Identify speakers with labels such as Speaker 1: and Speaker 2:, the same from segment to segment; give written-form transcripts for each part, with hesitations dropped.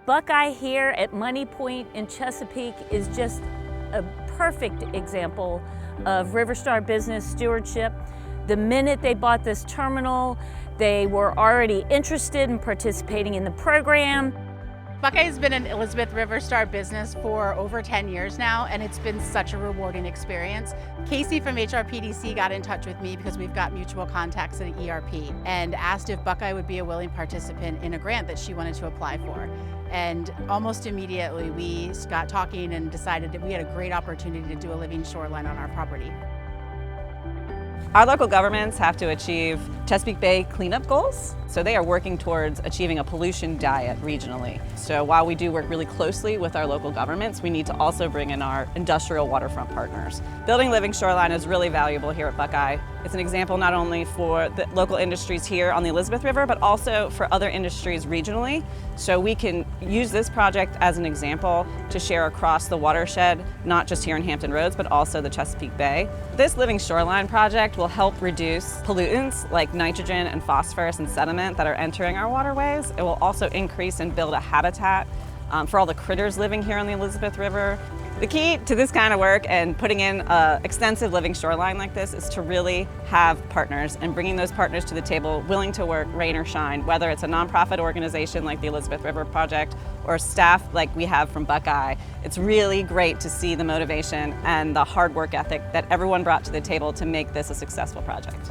Speaker 1: Buckeye here at Money Point in Chesapeake is just a perfect example of Riverstar business stewardship. The minute they bought this terminal, they were already interested in participating in the program.
Speaker 2: Buckeye's been an Elizabeth Riverstar business for over 10 years now, and it's been such a rewarding experience. Casey from HRPDC got in touch with me because we've got mutual contacts at ERP and asked if Buckeye would be a willing participant in a grant that she wanted to apply for. And almost immediately we got talking and decided that we had a great opportunity to do a living shoreline on our property.
Speaker 3: Our local governments have to achieve Chesapeake Bay cleanup goals, so they are working towards achieving a pollution diet regionally. So while we do work really closely with our local governments, we need to also bring in our industrial waterfront partners. Building living shoreline is really valuable here at Buckeye. It's an example not only for the local industries here on the Elizabeth River, but also for other industries regionally. So we can use this project as an example to share across the watershed, not just here in Hampton Roads, but also the Chesapeake Bay. This living shoreline project will help reduce pollutants like nitrogen and phosphorus and sediment that are entering our waterways. It will also increase and build a habitat for all the critters living here on the Elizabeth River. The key to this kind of work and putting in an extensive living shoreline like this is to really have partners and bringing those partners to the table willing to work rain or shine, whether it's a nonprofit organization like the Elizabeth River Project or staff like we have from Buckeye. It's really great to see the motivation and the hard work ethic that everyone brought to the table to make this a successful project.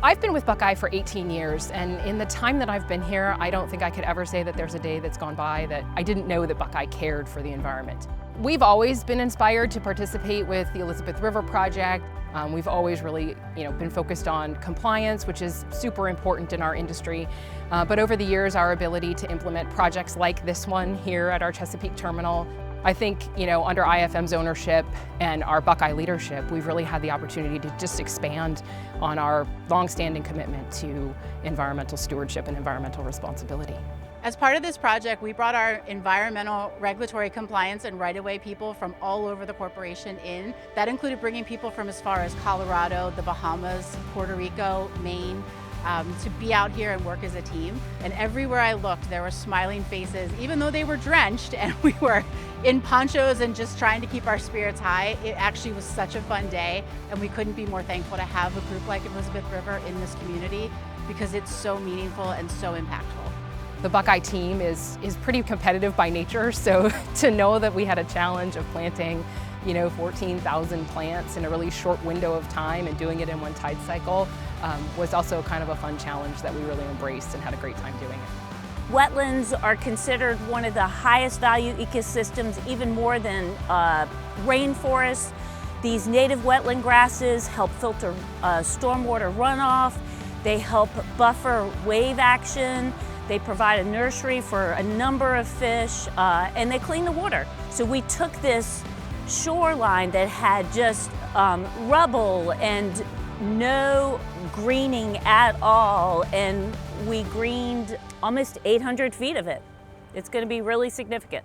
Speaker 4: I've been with Buckeye for 18 years, and in the time that I've been here, I don't think I could ever say that there's a day that's gone by that I didn't know that Buckeye cared for the environment. We've always been inspired to participate with the Elizabeth River Project. We've always really been focused on compliance, which is super important in our industry. But over the years, our ability to implement projects like this one here at our Chesapeake Terminal, I think, under IFM's ownership and our Buckeye leadership, we've really had the opportunity to just expand on our longstanding commitment to environmental stewardship and environmental responsibility.
Speaker 2: As part of this project, we brought our environmental regulatory compliance and right-of-way people from all over the corporation in. That included bringing people from as far as Colorado, the Bahamas, Puerto Rico, Maine, to be out here and work as a team. And everywhere I looked, there were smiling faces, even though they were drenched and we were in ponchos and just trying to keep our spirits high. It actually was such a fun day, and we couldn't be more thankful to have a group like Elizabeth River in this community because it's so meaningful and so impactful.
Speaker 4: The Buckeye team is pretty competitive by nature, so to know that we had a challenge of planting 14,000 plants in a really short window of time and doing it in one tide cycle was also kind of a fun challenge that we really embraced and had a great time doing it.
Speaker 1: Wetlands are considered one of the highest value ecosystems, even more than rainforests. These native wetland grasses help filter stormwater runoff. They help buffer wave action. They provide a nursery for a number of fish, and they clean the water. So we took this shoreline that had just rubble and no greening at all, and we greened almost 800 feet of it. It's going to be really significant.